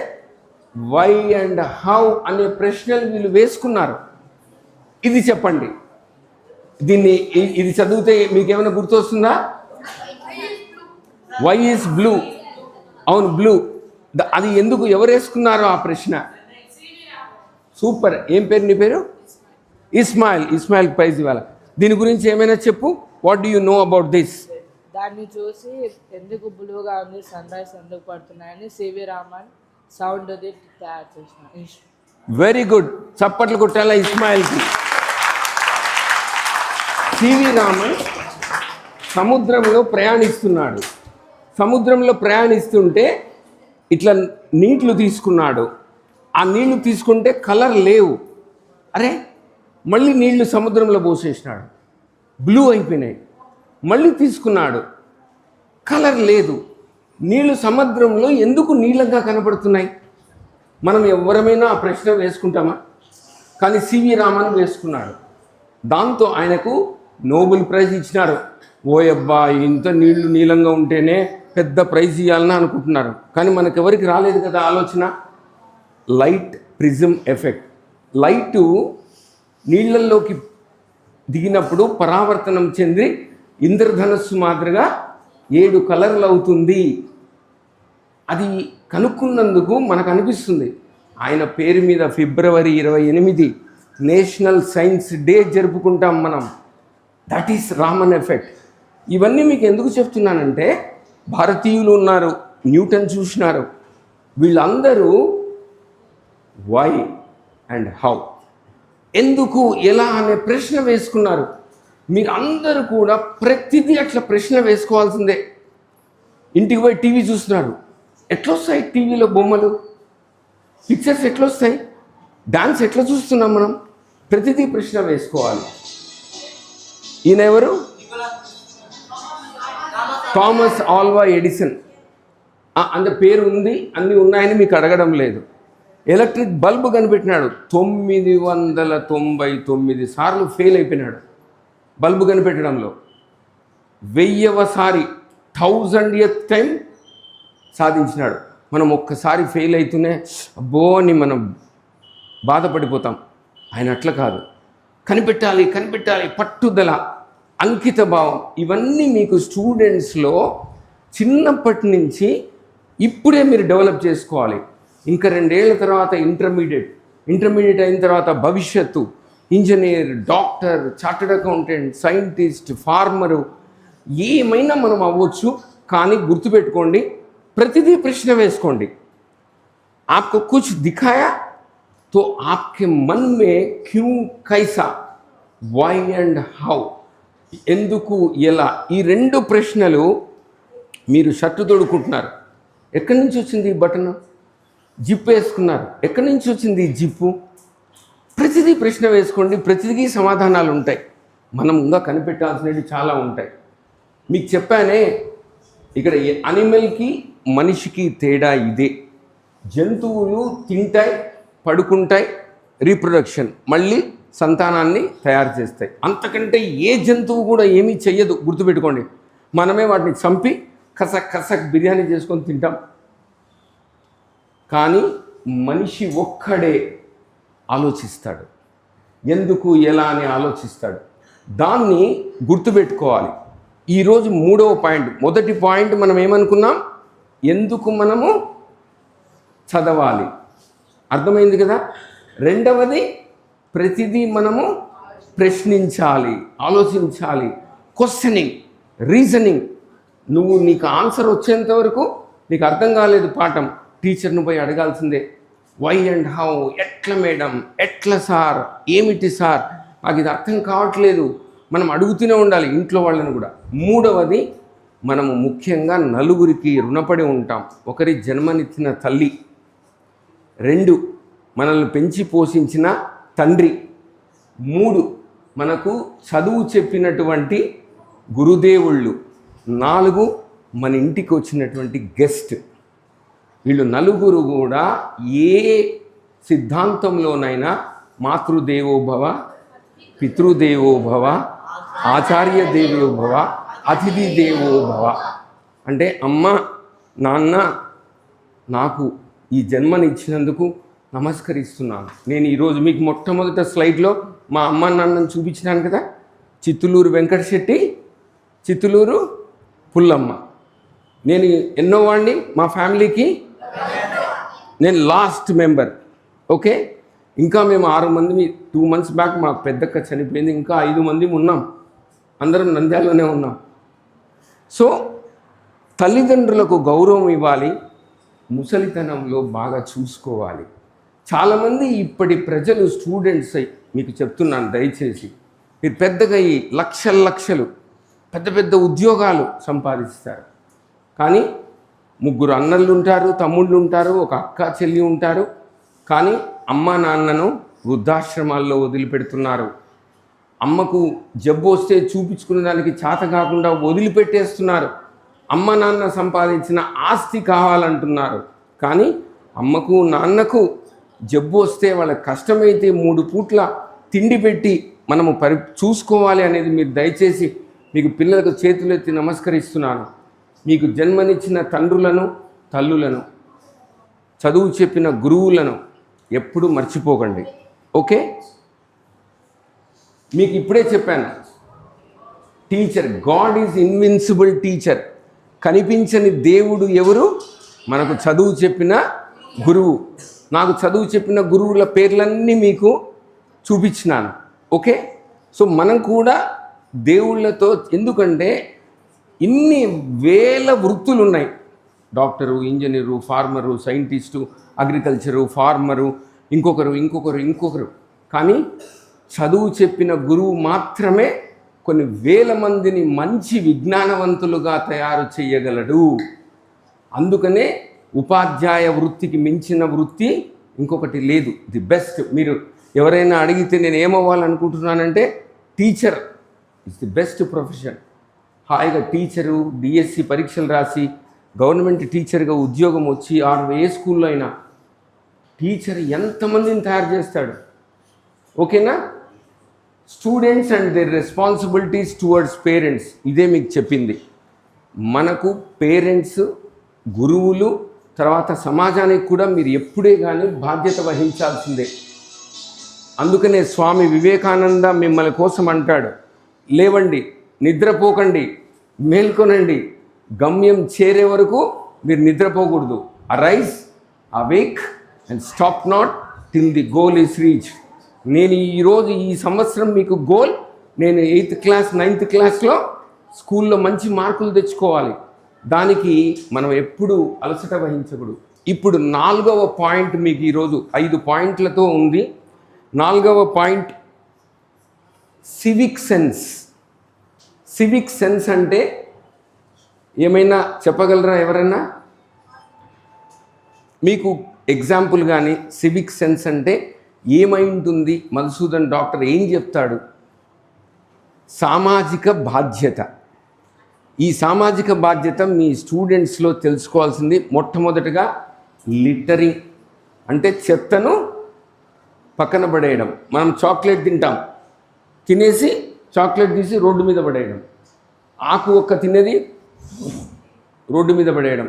వై అండ్ హౌ అనే ప్రశ్నలు వీళ్ళు వేసుకున్నారు. ఇది చెప్పండి, దీన్ని ఇది చదివితే మీకు ఏమైనా గుర్తొస్తుందా? Why is blue. అవును, బ్లూ. అది ఎందుకు ఎవరు వేసుకున్నారో ఆ ప్రశ్న? సూపర్. ఏం పేరు నీ పేరు? ఇస్మాయిల్ ప్రైజ్ ఇవ్వాలి. దీని గురించి ఏమైనా చెప్పు. What do you know about this? దాన్ని చూసి ఎందుకు బ్లూగా ఉంది, సన్ రైజ్ ఎందుకు పడుతున్నాయని సివి రామన్ సౌండ్ తయారు చేసిన. Very good. చప్పట్లు కొట్టాలా ఇస్మాయిల్కి. సివి రామన్ సముద్రంలో ప్రయాణిస్తున్నాడు. సముద్రంలో ప్రయాణిస్తుంటే ఇట్లా నీళ్లు తీసుకున్నాడు. ఆ నీళ్లు తీసుకుంటే కలర్ లేవు. అరే, మళ్ళీ నీళ్లు సముద్రంలో పోసేసినాడు, బ్లూ అయిపోయినాయి. మళ్ళీ తీసుకున్నాడు, కలర్ లేదు. నీళ్లు సముద్రంలో ఎందుకు నీళ్ళంగా కనపడుతున్నాయి? మనం ఎవరమైనా ఆ ప్రశ్న వేసుకుంటామా? కానీ సివి రామన్ వేసుకున్నాడు. దాంతో ఆయనకు నోబెల్ ప్రైజ్ ఇచ్చినారు. ఓయబ్బా, ఇంత నీళ్లు నీలంగా ఉంటేనే పెద్ద ప్రైజ్ ఇవ్వాలని అనుకుంటున్నారు. కానీ మనకెవరికి రాలేదు కదా ఆలోచన. Light prism effect. లైటు నీళ్ళల్లోకి దిగినప్పుడు పరావర్తనం చెంది ఇంద్రధనస్సు మాదిరిగా 7 కలర్లు అవుతుంది. అది కనుక్కున్నందుకు మనకు అనిపిస్తుంది. ఆయన పేరు మీద ఫిబ్రవరి 28 నేషనల్ సైన్స్ డే జరుపుకుంటాం మనం. That is Raman effect. ఇవన్నీ మీకు ఎందుకు చెప్తున్నానంటే భారతీయులు ఉన్నారు, న్యూటన్ చూసినారు. వీళ్ళందరూ వై అండ్ హౌ, ఎందుకు ఎలా అనే ప్రశ్న వేసుకున్నారు. మీరు అందరూ కూడా ప్రతిదీ అట్లా ప్రశ్న వేసుకోవాల్సిందే. ఇంటికి పోయి టీవీ చూస్తున్నారు, ఎట్లొస్తాయి టీవీలో బొమ్మలు, పిక్చర్స్ ఎట్లొస్తాయి, డాన్స్ ఎట్లా చూస్తున్నాం మనం? ప్రతిదీ ప్రశ్న వేసుకోవాలి. ఈయన ఎవరు? Thomas Alva Edison. అంత పేరు ఉంది, అన్నీ ఉన్నాయని మీకు అడగడం లేదు. Electric bulb కనిపెట్టినాడు. 999 సార్లు ఫెయిల్ అయిపోయినాడు బల్బు కనిపెట్టడంలో. 1000వ 1000th time సాధించినాడు. మనం ఒక్కసారి ఫెయిల్ అవుతూనే అబ్బో అని మనం బాధపడిపోతాం. ఆయన అట్లా కాదు. కనిపెట్టాలి, పట్టుదల, అంకిత భావం, ఇవన్నీ మీకు స్టూడెంట్స్లో చిన్నప్పటి నుంచి ఇప్పుడే మీరు డెవలప్ చేసుకోవాలి. ఇంకా 2 ఏళ్ల తర్వాత ఇంటర్మీడియట్ అయిన తర్వాత భవిష్యత్తు engineer, doctor, chartered accountant, scientist, farmer, ఏమైనా మనం అవ్వచ్చు. కానీ గుర్తుపెట్టుకోండి, ప్రతిదీ ప్రశ్న వేసుకోండి. आपको कुछ दिखाया तो आपके मन में क्यों, कैसा, why and how, ఎందుకు, ఎలా, ఈ 2 ప్రశ్నలు. మీరు షర్టు తొడుక్కుంటున్నారు, ఎక్కడి నుంచి వచ్చింది ఈ బటన్? జిప్ వేసుకున్నారు, ఎక్కడి నుంచి వచ్చింది ఈ జిప్పు? ప్రతిదీ ప్రశ్న వేసుకోండి. ప్రతిదీ సమాధానాలు ఉంటాయి. మనం ఇంకా కనిపెట్టాల్సినవి చాలా ఉంటాయి. మీకు చెప్పానే, ఇక్కడ అనిమల్కి మనిషికి తేడా ఇదే. జంతువులు తింటాయి, పడుకుంటాయి, రీప్రొడక్షన్, మళ్ళీ సంతానాన్ని తయారు చేస్తాయి. అంతకంటే ఏ జంతువు కూడా ఏమీ చెయ్యదు. గుర్తుపెట్టుకోండి. మనమే వాటిని చంపి కసక్ బిర్యానీ చేసుకొని తింటాం. కానీ మనిషి ఒక్కడే ఆలోచిస్తాడు. ఎందుకు, ఎలా అని ఆలోచిస్తాడు. దాన్ని గుర్తుపెట్టుకోవాలి. ఈరోజు 3వ పాయింట్. మొదటి పాయింట్ మనం ఏమనుకున్నాం? ఎందుకు మనము చదవాలి, అర్థమైంది కదా. 2వది, ప్రతిదీ మనము ప్రశ్నించాలి, ఆలోచించాలి. Questioning, reasoning. నీకు ఆన్సర్ వచ్చేంత వరకు నీకు అర్థం కాలేదు పాఠం, టీచర్ను పోయి అడగాల్సిందే. వై అండ్ హౌ, ఎట్లా మేడం, ఎట్లా సార్, ఏమిటి సార్, నాకు ఇది అర్థం కావట్లేదు. మనం అడుగుతూనే ఉండాలి ఇంట్లో వాళ్ళని కూడా. 3వది, మనము ముఖ్యంగా నలుగురికి రుణపడి ఉంటాం. ఒకరి జన్మనిచ్చిన తల్లి, 2 మనల్ని పెంచి పోషించిన తండ్రి, 3 మనకు చదువు చెప్పినటువంటి గురుదేవుళ్ళు, 4 మన ఇంటికి వచ్చినటువంటి గెస్ట్. వీళ్ళు నలుగురు కూడా ఏ సిద్ధాంతంలోనైనా మాతృదేవోభవ, పితృదేవో భవ, ఆచార్య దేవో భవ, అతిథి దేవో భవ. అంటే అమ్మ నాన్న నాకు ఈ జన్మనిచ్చినందుకు నమస్కరిస్తున్నాను. నేను ఈరోజు మీకు మొట్టమొదట స్లైడ్లో మా అమ్మ నాన్నని చూపించినాను కదా. చిత్తులూరు వెంకట శెట్టి, చిత్తులూరు పుల్లమ్మ. నేను ఎన్నో వాడిని మా ఫ్యామిలీకి? నేను లాస్ట్ మెంబర్. ఓకే, ఇంకా మేము 6 మంది 2 months బ్యాక్ మా పెద్దక్క చనిపోయింది. ఇంకా 5 మంది ఉన్నాం, అందరం నంద్యాలలోనే ఉన్నాం. సో తల్లిదండ్రులకు గౌరవం ఇవ్వాలి, ముసలితనంలో బాగా చూసుకోవాలి. చాలామంది ఇప్పటి ప్రజలు స్టూడెంట్స్ అయి మీకు చెప్తున్నాను, దయచేసి మీరు పెద్దగా ఈ లక్షలు పెద్ద పెద్ద ఉద్యోగాలు సంపాదిస్తారు. కానీ 3 అన్నలు ఉంటారు, తమ్ముళ్ళు ఉంటారు, ఒక అక్క చెల్లి ఉంటారు. కానీ అమ్మ నాన్నను వృద్ధాశ్రమాల్లో వదిలిపెడుతున్నారు. అమ్మకు జబ్బు వస్తే చూపించుకునే దానికి చేత కాకుండా వదిలిపెట్టేస్తున్నారు. అమ్మ నాన్న సంపాదించిన ఆస్తి కావాలంటున్నారు. కానీ అమ్మకు నాన్నకు జబ్బు వస్తే వాళ్ళ కష్టమైతే 3 పూట్ల తిండి పెట్టి మనము చూసుకోవాలి అనేది మీరు దయచేసి మీకు పిల్లలకు చేతులెత్తి నమస్కరిస్తున్నాను. మీకు జన్మనిచ్చిన తండ్రులను, తల్లులను, చదువు చెప్పిన గురువులను ఎప్పుడూ మర్చిపోకండి. ఓకే, మీకు ఇప్పుడే చెప్పాను, teacher, God is invincible teacher. కనిపించని దేవుడు ఎవరు? మనకు చదువు చెప్పిన గురువు. నాకు చదువు చెప్పిన గురువుల పేర్లన్నీ మీకు చూపించినాను. ఓకే, సో మనం కూడా దేవుళ్ళతో, ఎందుకంటే ఇన్ని వేల వృత్తులు ఉన్నాయి. Doctor, engineer, farmer, scientist, agriculture, farmer, ఇంకొకరు. కానీ చదువు చెప్పిన గురువు మాత్రమే కొన్ని వేల మందిని మంచి విజ్ఞానవంతులుగా తయారు చేయగలడు. అందుకనే ఉపాధ్యాయ వృత్తికి మించిన వృత్తి ఇంకొకటి లేదు. The best. మీరు ఎవరైనా అడిగితే నేను ఏమవ్వాలనుకుంటున్నానంటే teacher is the best profession. హాయిగా టీచరు, డిఎస్సి పరీక్షలు రాసి గవర్నమెంట్ టీచర్గా ఉద్యోగం వచ్చి ఏ స్కూల్లో అయినా టీచర్ ఎంతమందిని తయారు చేస్తాడు. ఓకేనా? Students and their responsibilities towards parents, ఇదే మీకు చెప్పింది. మనకు పేరెంట్స్, గురువులు, తర్వాత సమాజానికి కూడా మీరు ఎప్పుడే కానీ బాధ్యత వహించాల్సిందే. అందుకనే స్వామి వివేకానంద మిమ్మల్ని కోసం అంటాడు, లేవండి, నిద్రపోకండి, మేల్కొనండి, గమ్యం చేరే వరకు మీరు నిద్రపోకూడదు. Arise, awake and stop not till the goal is reach. నేను ఈరోజు ఈ సంవత్సరం మీకు గోల్, నేను 8th క్లాస్ 9th క్లాస్లో స్కూల్లో మంచి మార్కులు తెచ్చుకోవాలి. దానికి మనం ఎప్పుడు అలసట వహించకూడదు. ఇప్పుడు 4వ పాయింట్ మీకు ఈరోజు 5 పాయింట్లతో ఉంది. 4వ point civic sense. Civic sense అంటే ఏమైనా చెప్పగలరా ఎవరైనా? మీకు ఎగ్జాంపుల్ కానీ సివిక్ సెన్స్ అంటే ఏమై ఉంటుంది? మధుసూదన్ డాక్టర్ ఏం చెప్తాడు? సామాజిక బాధ్యత. ఈ సామాజిక బాధ్యత మీ స్టూడెంట్స్లో తెలుసుకోవాల్సింది మొట్టమొదటిగా లిటరింగ్ అంటే చెత్తను పక్కన పడేయడం. మనం చాక్లెట్ తింటాం, తినేసి చాక్లెట్ తీసి రోడ్డు మీద పడేయడం. ఆకు ఒక్క తినేది రోడ్డు మీద పడేయడం.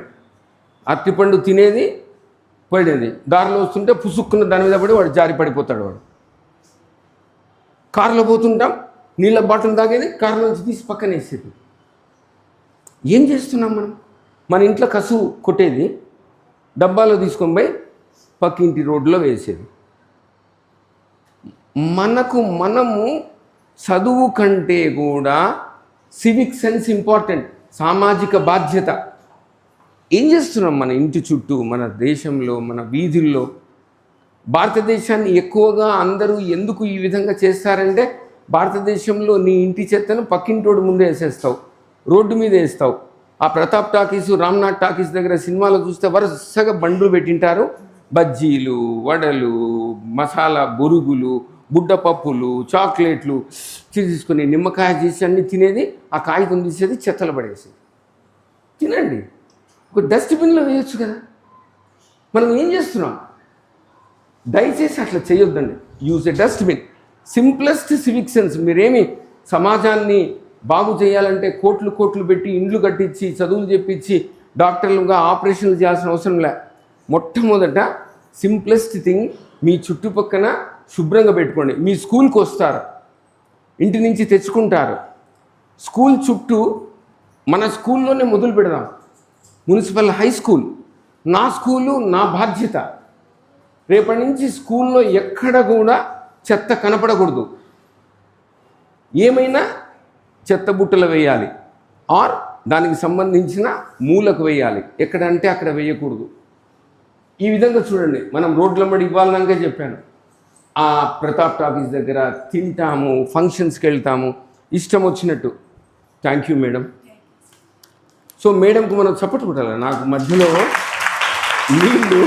అరటిపండు తినేది పడేది దారిలో వస్తుంటే పుసుక్కున్న దాని మీద పడి వాడు జారి పడిపోతాడు. వాడు కారులో పోతుంటాం, నీళ్ళ బాటిల్ తాగేది కారులో నుంచి తీసి పక్కన వేసేది. ఏం చేస్తున్నాం మనం? మన ఇంట్లో కసువు కొట్టేది డబ్బాలో తీసుకొని పోయి పక్కింటి రోడ్లో వేసేది. మనము చదువు కంటే కూడా సివిక్ సెన్స్ ఇంపార్టెంట్. సామాజిక బాధ్యత. ఏం చేస్తున్నాం మన ఇంటి చుట్టూ, మన దేశంలో, మన వీధుల్లో? భారతదేశాన్ని ఎక్కువగా అందరూ ఎందుకు ఈ విధంగా చేస్తారంటే, భారతదేశంలో నీ ఇంటి చెత్తను పక్కింటోడు ముందే వేసేస్తావు, రోడ్డు మీద వేస్తావు. ఆ ప్రతాప్ టాకీసు, రామ్నాథ్ టాకీస్ దగ్గర సినిమాలో చూస్తే వరుసగా బండ్లు పెట్టింటారు. బజ్జీలు, వడలు, మసాలా బొరుగులు, బుడ్డపప్పులు, చాక్లెట్లు తీసుకొని నిమ్మకాయ చేసి అన్నీ తినేది. ఆ కాగితం తీసేది చెత్తలు పడేసేది. తినండి, ఒక డస్ట్బిన్లో వేయచ్చు కదా. మనం ఏం చేస్తున్నాం? దయచేసి అట్లా చేయొద్దండి. Use a dustbin. Simplest civic sense. మీరేమి సమాజాన్ని బాగు చేయాలంటే కోట్లు కోట్లు పెట్టి ఇండ్లు కట్టించి చదువులు చెప్పించి డాక్టర్లుగా ఆపరేషన్లు చేయాల్సిన అవసరం లే. మొట్టమొదట సింప్లెస్ట్ థింగ్, మీ చుట్టుపక్కన శుభ్రంగా పెట్టుకోండి. మీ స్కూల్కి వస్తారు, ఇంటి నుంచి తెచ్చుకుంటారు. స్కూల్ చుట్టూ మన స్కూల్లోనే మొదలు పెడదాం. మున్సిపల్ హై స్కూల్ నా స్కూలు, నా బాధ్యత. రేపటి నుంచి స్కూల్లో ఎక్కడ కూడా చెత్త కనపడకూడదు. ఏమైనా చెత్త బుట్టలు వేయాలి, ఆర్ దానికి సంబంధించిన మూలకు వేయాలి. ఎక్కడంటే అక్కడ వేయకూడదు. ఈ విధంగా చూడండి, మనం రోడ్లమ్మడి ఇవ్వాలన్నాకే చెప్పాను. ఆ ప్రతాప్ టాకీస్ దగ్గర తింటాము, ఫంక్షన్స్కి వెళ్తాము, ఇష్టం వచ్చినట్టు. Thank you madam. సో మేడంకు మనం సపోర్ట్ కొట్టాలి. నాకు మధ్యలో నీళ్ళు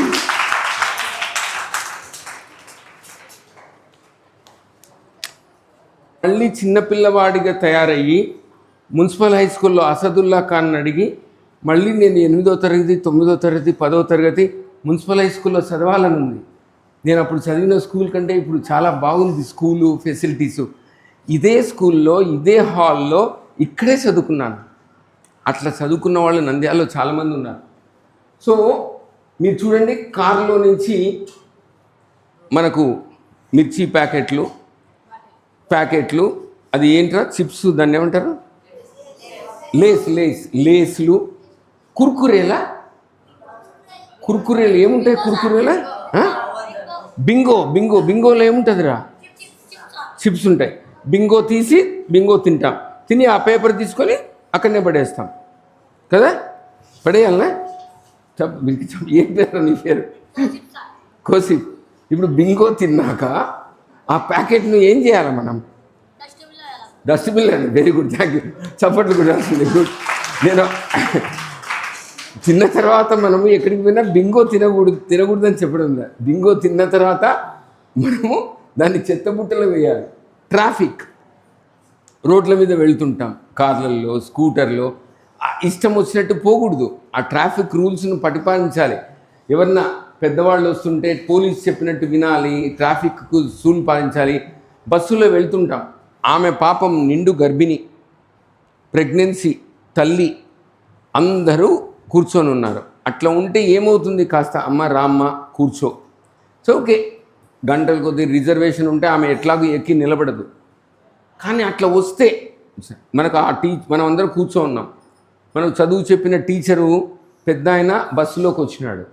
మళ్ళీ చిన్నపిల్లవాడిగా తయారయ్యి మున్సిపల్ హై స్కూల్లో అసదుల్లా ఖాన్ అడిగి మళ్ళీ నేను 8వ తరగతి 9వ తరగతి 10వ తరగతి మున్సిపల్ హై స్కూల్లో చదవాలని ఉంది. నేను అప్పుడు చదివిన స్కూల్ కంటే ఇప్పుడు చాలా బాగుంది స్కూలు, ఫెసిలిటీసు. ఇదే స్కూల్లో, ఇదే హాల్లో, ఇక్కడే చదువుకున్నాను. అట్లా చదువుకున్న వాళ్ళు నంద్యాలలో చాలామంది ఉన్నారు. సో మీరు చూడండి, కారులో నుంచి మనకు మిర్చి ప్యాకెట్లు అది ఏంట్రా, చిప్స్, దాన్ని ఏమంటారు, లేస్లు, కుర్కురేలు ఏముంటాయి? బింగోలో ఏముంటుందిరా? చిప్స్ ఉంటాయి. బింగో తీసి బింగో తింటాం. తిని ఆ పేపర్ తీసుకొని అక్కడనే పడేస్తాం కదా. పడేయాలనా? ఏం పేరు నీ పేరు? కోసి. ఇప్పుడు బింగో తిన్నాక ఆ ప్యాకెట్ను ఏం చేయాలి మనం? డస్ట్బిన్ అని. Very good, thank you. చప్పట్లు కూడా వస్తుంది. గుడ్. నేను తిన్న తర్వాత మనము ఎక్కడికి పోయినా బింగో తినకూడదని చెప్పడం. బింగో తిన్న తర్వాత మనము దాన్ని చెత్తబుట్టలో వేయాలి. ట్రాఫిక్, రోడ్ల మీద వెళ్తుంటాం, కార్లలో, స్కూటర్లో, ఇష్టం వచ్చినట్టు పోకూడదు. ఆ ట్రాఫిక్ రూల్స్ను పరిపాలించాలి. ఎవరన్నా పెద్దవాళ్ళు వస్తుంటే పోలీసు చెప్పినట్టు వినాలి, ట్రాఫిక్ రూల్ పాలించాలి. బస్సులో వెళ్తుంటాం, ఆమె పాపం నిండు గర్భిణి, ప్రెగ్నెన్సీ, తల్లి అందరూ కూర్చొని ఉన్నారు. అట్లా ఉంటే ఏమవుతుంది? కాస్త అమ్మ రామ్మ కూర్చో. సో ఓకే, గంటల కొద్ది రిజర్వేషన్ ఉంటే ఆమె ఎట్లాగో ఎక్కి నిలబడదు. కానీ అట్లా వస్తే మనకు మనం అందరూ కూర్చో ఉన్నాం. మనకు చదువు చెప్పిన టీచరు పెద్ద ఆయన బస్సులోకి వచ్చినాడు.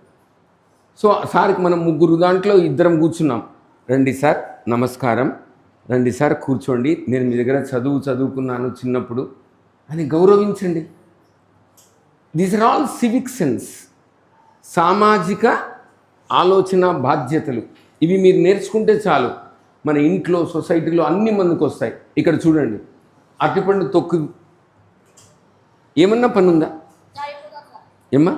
సో సార్కి మనం 3 దాంట్లో 2 కూర్చున్నాం. రండి సార్, నమస్కారం, రండి సార్ కూర్చోండి, నేను మీ దగ్గర చదువుకున్నాను చిన్నప్పుడు అని గౌరవించండి. These are all civic sense, సామాజిక ఆలోచన బాధ్యతలు. ఇవి మీరు నేర్చుకుంటే చాలు, మన ఇంట్లో, సొసైటీలో అన్ని మందికి వస్తాయి. ఇక్కడ చూడండి, అరటిపండు తొక్కు ఏమన్నా పని ఉందా? ఏమ్మా?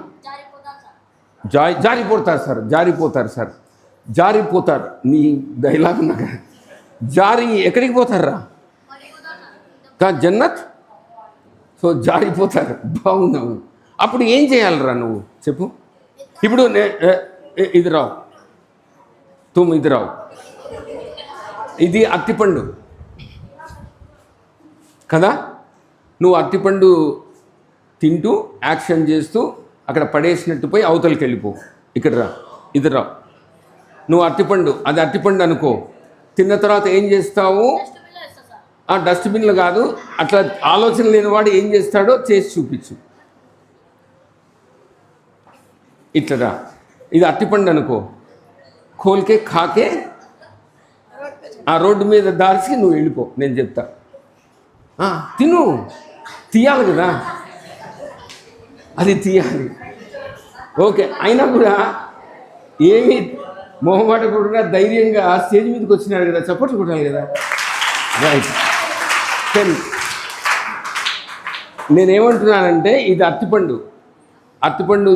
జారిపోతారు. నీ డైలాగ్ ఉన్నాక జారి ఎక్కడికి పోతారా? జన్నత్. సో జారిపోతారు. బాగున్నావు. అప్పుడు ఏం చేయాలరా నువ్వు చెప్పు. ఇప్పుడు ఇది రావు, ఇది రావు, ఇది అరటిపండు కదా. నువ్వు అరటిపండు తింటూ యాక్షన్ చేస్తూ అక్కడ పడేసినట్టు పోయి అవతలకి వెళ్ళిపో. ఇక్కడ రా, ఇది రా. నువ్వు అరటిపండు, అది అరటిపండు అనుకో. తిన్న తర్వాత ఏం చేస్తావు? ఆ డస్ట్బిన్లు కాదు, అట్లా ఆలోచన లేనివాడు ఏం చేస్తాడో చేసి చూపించు. ఇట్లా రా, ఇది అరటిపండు అనుకో. కోల్కే ఖాకే ఆ రోడ్డు మీద దాల్చి నువ్వు వెళ్ళిపో, నేను చెప్తా. తిను, తీయాలి కదా, అది తీయాలి. ఓకే, అయినా కూడా ఏమీ మొహమాట కూడా ధైర్యంగా స్టేజ్ మీదకి వచ్చినాడు కదా, చప్పట్లు కొట్టాలి కదా. రైట్. నేనేమంటున్నానంటే, ఇది అరటిపండు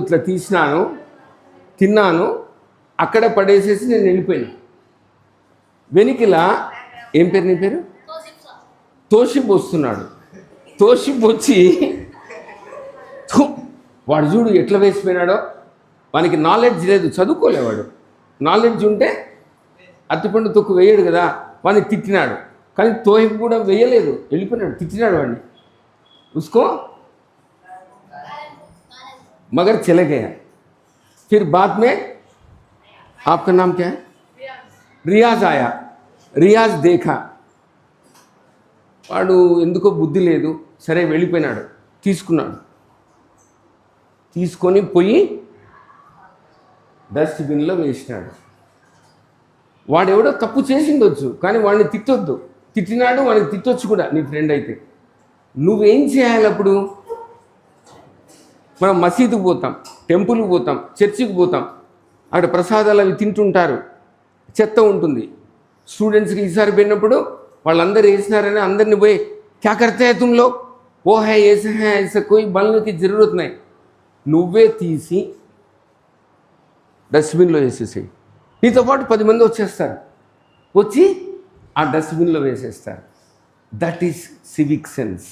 ఇట్లా తీసినాను, తిన్నాను, అక్కడ పడేసేసి నేను వెళ్ళిపోయాను. వెనికిలా ఏం పేరు నీ పేరు? తోషిబ్ వస్తున్నాడు. తోషిబ్ వచ్చి వాడు చూడు ఎట్లా వేసిపోయినాడో. వానికి నాలెడ్జ్ లేదు, చదువుకోలేవాడు. నాలెడ్జ్ ఉంటే అరటిపండు తొక్కు వేయడు కదా. వాడిని తిట్టినాడు, కానీ తోహిబ్ కూడా వేయలేదు, వెళ్ళిపోయినాడు, తిట్టినాడు వాడిని. उसको मगर चले गया. फिर बाद में आपका नाम क्या है? रियाज आया. रियाज देखा, వాడు ఎందుకో బుద్ధి లేదు, సరే వెళ్ళిపోయినాడు. తీసుకున్నాడు, తీసుకొని పోయి డస్ట్బిన్లో వేసినాడు. వాడెవడో తప్పు చేసిండొచ్చు, కానీ వాడిని తిట్టొద్దు. తిట్టినాడు, వాడిని తిట్టొచ్చు కూడా నీ ఫ్రెండ్ అయితే. నువ్వేం చేయాలి అప్పుడు? మనం మసీదుకు పోతాం, టెంపుల్కి పోతాం, చర్చికి పోతాం, అక్కడ ప్రసాదాలు అవి తింటుంటారు, చెత్త ఉంటుంది. స్టూడెంట్స్కి ఈసారి పోయినప్పుడు వాళ్ళందరూ వేసినారని అందరిని పోయి క్యా కర్తే హై తుమ్ లోగ్, ఓ హై ఏసే హై ఐసా కోయి బల్నేకి జరూరత్ నహీ. నువ్వే తీసి డస్ట్బిన్లో వేసేసేయి. నీతో పాటు 10 మంది వచ్చేస్తారు, వచ్చి ఆ డస్ట్బిన్లో వేసేస్తారు. That is civic sense.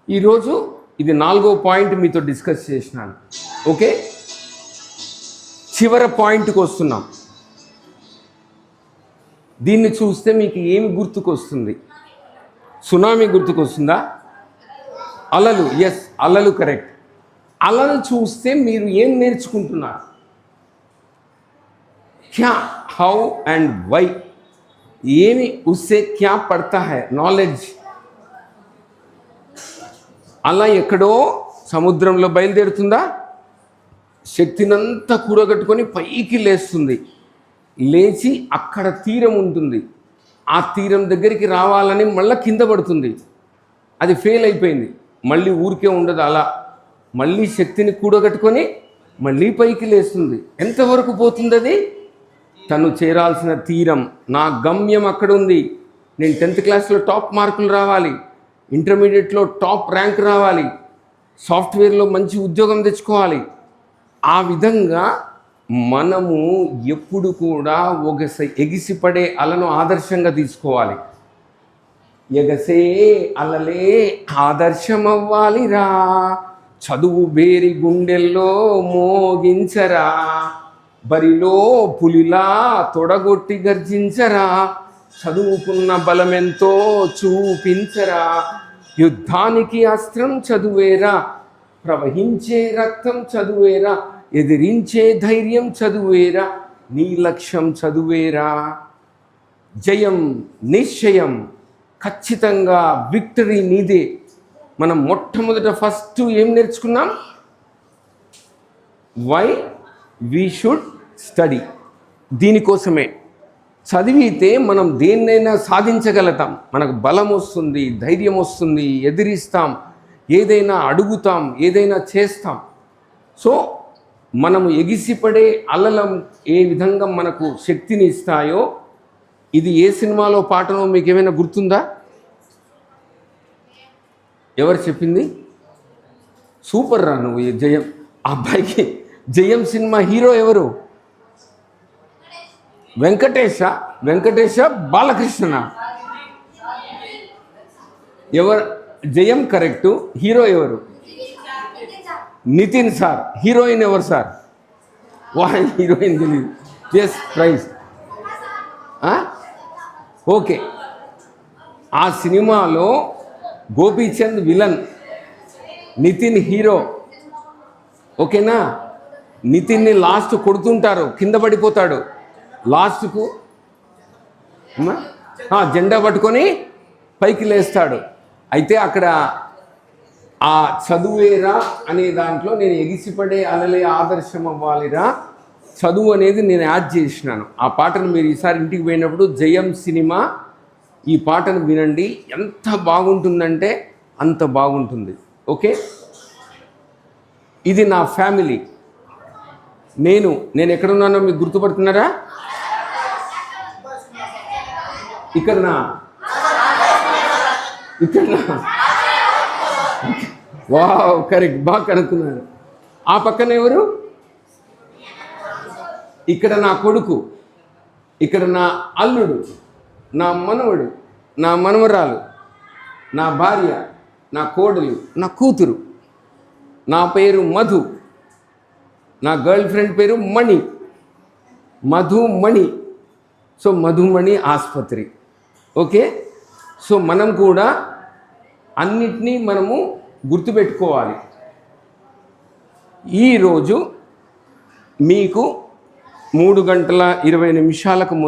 ఈరోజు ఇది 4వ పాయింట్ మీతో డిస్కస్ చేసినాను. ఓకే, చివరి పాయింట్కి వస్తున్నాం. దీన్ని చూస్తే మీకు ఏమి గుర్తుకొస్తుంది? సునామీ గుర్తుకొస్తుందా? అలలు, ఎస్, అలలు కరెక్ట్. అలలు చూస్తే మీరు ఏం నేర్చుకుంటున్నారు? క్యా, హౌ అండ్ వై, ఏమి ఉస్సే క్యా పడతా హై నాలెడ్జ్. అలా ఎక్కడో సముద్రంలో బయలుదేరుతుందా, శక్తినంతా కూడగట్టుకొని పైకి లేస్తుంది, లేచి అక్కడ తీరం ఉంటుంది, ఆ తీరం దగ్గరికి రావాలని మళ్ళీ కింద పడుతుంది. అది ఫెయిల్ అయిపోయింది, మళ్ళీ ఊరికే ఉండదు, అలా మళ్ళీ శక్తిని కూడగట్టుకొని మళ్ళీ పైకి లేస్తుంది. ఎంతవరకు పోతుంది అది? తను చేరాల్సిన తీరం. నా గమ్యం అక్కడ ఉంది. నేను 10th క్లాస్లో టాప్ మార్కులు రావాలి, ఇంటర్మీడియట్లో టాప్ ర్యాంక్ రావాలి, సాఫ్ట్వేర్లో మంచి ఉద్యోగం తెచ్చుకోవాలి. ఆ విధంగా మనము ఎప్పుడు కూడా ఒక ఎగిసిపడే అలను ఆదర్శంగా తీసుకోవాలి. ఎగసే అలలే ఆదర్శమవ్వాలిరా, చదువు బేరి గుండెల్లో మోగించరా, బరిలో పులిలా తొడగొట్టి గర్జించరా, చదువుకున్న బలమెంతో చూపించరా, యుద్ధానికి అస్త్రం చదువేరా, ప్రవహించే రక్తం చదువేరా, ఎదిరించే ధైర్యం చదువేరా, నీ లక్ష్యం చదువేరా. జయం నిశ్చయం, ఖచ్చితంగా విక్టరీ నీదే. మనం మొట్టమొదట ఫస్ట్ ఏం నేర్చుకున్నాం? Why we should study. దీనికోసమే చదివితే మనం దేన్నైనా సాధించగలుగుతాం, మనకు బలం వస్తుంది, ధైర్యం వస్తుంది, ఎదిరిస్తాం, ఏదైనా అడుగుతాం, ఏదైనా చేస్తాం. సో మనము ఎగిసిపడే అలలం ఏ విధంగా మనకు శక్తిని ఇస్తాయో, ఇది ఏ సినిమాలో పాటనో మీకు ఏమైనా గుర్తుందా? ఎవరు చెప్పింది? సూపర్ రా నువ్వు. జయం, ఆ అబ్బాయికి జయం సినిమా హీరో ఎవరు? వెంకటేశ బాలకృష్ణ? ఎవరు? జయం కరెక్టు. హీరో ఎవరు? నితిన్ సార్. హీరోయిన్ ఎవరు సార్? హీరోయిన్ తెలియదు. Yes, prize. ఓకే, ఆ సినిమాలో గోపీచంద్ విలన్, నితిన్ హీరో. ఓకేనా? నితిన్ని లాస్ట్ కొడుతుంటారు, కింద పడిపోతాడు. లాస్ట్కు జెండా పట్టుకొని పైకి లేస్తాడు. అయితే అక్కడ ఆ చదువేరా అనే దాంట్లో నేను ఎగిసిపడే అలలే ఆదర్శం అవ్వాలిరా, చదువు అనేది నేను యాడ్ చేసినాను. ఆ పాటను మీరు ఈసారి ఇంటికి పోయినప్పుడు జయం సినిమా ఈ పాటను వినండి. ఎంత బాగుంటుందంటే అంత బాగుంటుంది. ఓకే, ఇది నా ఫ్యామిలీ. నేను ఎక్కడున్నానో మీకు గుర్తుపడుతున్నారా? ఇక్కడ వావ్, కరెక్ట్, బాగా కనుక్కున్నాను. ఆ పక్కన ఎవరు? ఇక్కడ నా కొడుకు, ఇక్కడ నా అల్లుడు, నా మనవడు, నా మనవరాలు, నా భార్య, నా కోడలు, నా కూతురు. నా పేరు మధు, నా గర్ల్ ఫ్రెండ్ పేరు మణి, మధు మణి. సో మధుమణి ఆసుపత్రి. ఓకే, సో మనం కూడా అన్నిటినీ మనము గుర్తుపెట్టుకోవాలి. ఈరోజు మీకు 3:20 ముందు